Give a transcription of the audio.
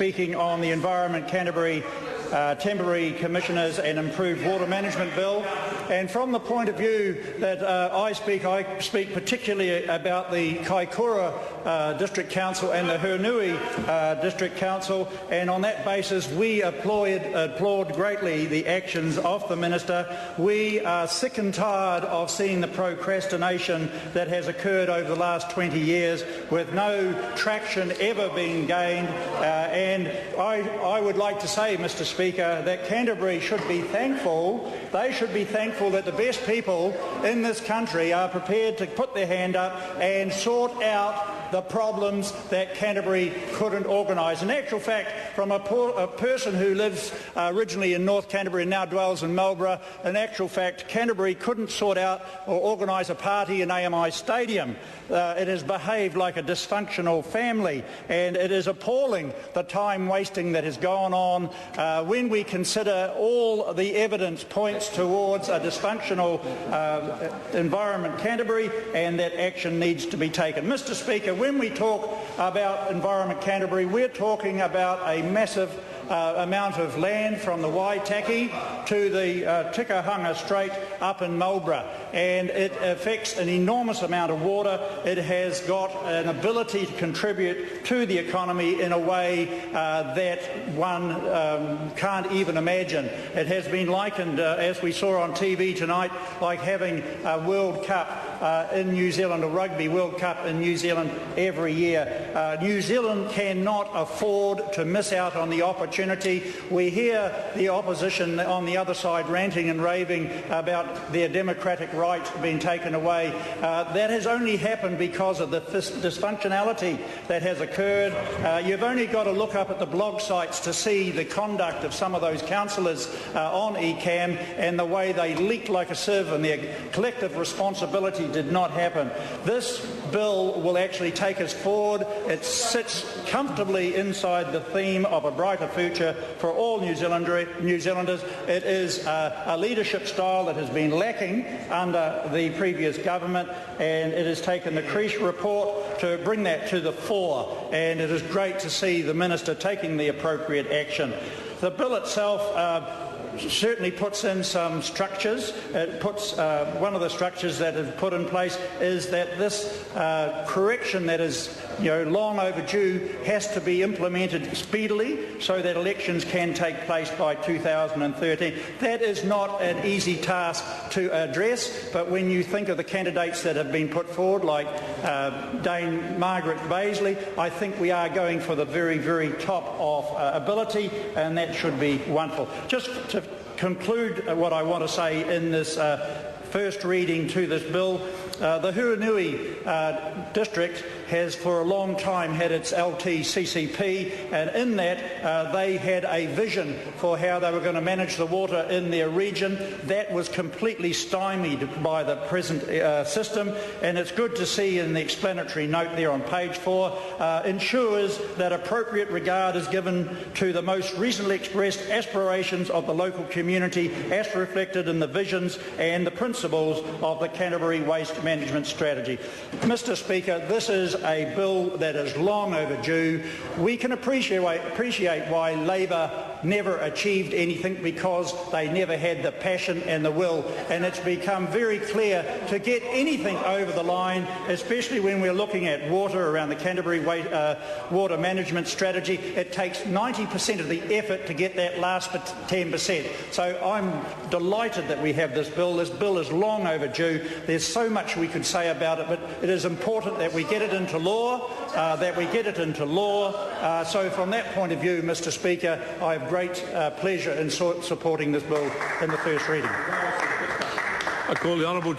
Speaking on the Environment Canterbury temporary commissioners and improved water management bill, and from the point of view that I speak particularly about the Kaikoura District Council and the Hurnui District Council, and on that basis we applaud greatly the actions of the Minister. We are sick and tired of seeing the procrastination that has occurred over the last 20 years with no traction ever being gained, and I would like to say, Mr. Speaker, that Canterbury should be thankful. They should be thankful that the best people in this country are prepared to put their hand up and sort out the problems that Canterbury couldn't organise. In actual fact, from a person who lives originally in North Canterbury and now dwells in Marlborough, in actual fact, Canterbury couldn't sort out or organise a party in AMI Stadium. It has behaved like a dysfunctional family, and it is appalling the time wasting that has gone on when we consider all the evidence points towards a dysfunctional environment Canterbury, and that action needs to be taken. Mr. Speaker, when we talk about Environment Canterbury, we're talking about a massive amount of land from the Waitaki to the Tikahanga Strait up in Marlborough, and it affects an enormous amount of water. It has got an ability to contribute to the economy in a way that one can't even imagine. It has been likened, as we saw on TV tonight, like having a World Cup in New Zealand, a Rugby World Cup in New Zealand every year. New Zealand cannot afford to miss out on the opportunity. We hear the opposition on the other side ranting and raving about their democratic right being taken away. That has only happened because of the dysfunctionality that has occurred. You've only got to look up at the blog sites to see the conduct of some of those councillors on ECAM and the way they leaked like a sieve, and their collective responsibility did not happen. This bill will actually take us forward. It sits comfortably inside the theme of a brighter future for all New Zealanders. It is a leadership style that has been lacking under the previous government, and it has taken the Creech report to bring that to the fore, and it is great to see the Minister taking the appropriate action. The bill itself certainly puts in some structures. It puts one of the structures that is put in place is that this correction that is long overdue has to be implemented speedily so that elections can take place by 2013. That is not an easy task to address, but when you think of the candidates that have been put forward, like Dame Margaret Baisley, I think we are going for the very, very top of ability, and that should be wonderful. Just to conclude what I want to say in this first reading to this bill, the Hurnui District has for a long time had its LTCCP, and in that they had a vision for how they were going to manage the water in their region. That was completely stymied by the present system, and it's good to see in the explanatory note there on page 4 ensures that appropriate regard is given to the most recently expressed aspirations of the local community as reflected in the visions and the principles of the Canterbury Waste Management Strategy. Mr. Speaker, this is a bill that is long overdue. We can appreciate why Labor never achieved anything, because they never had the passion and the will, and it's become very clear to get anything over the line, especially when we're looking at water around the Canterbury water management strategy. It takes 90% of the effort to get that last 10%. So I'm delighted that we have this bill. This bill is long overdue. There's so much we could say about it, but it is important that we get it into law, so from that point of view, Mr. Speaker, I have great pleasure in supporting this bill in the first reading. I call the Honourable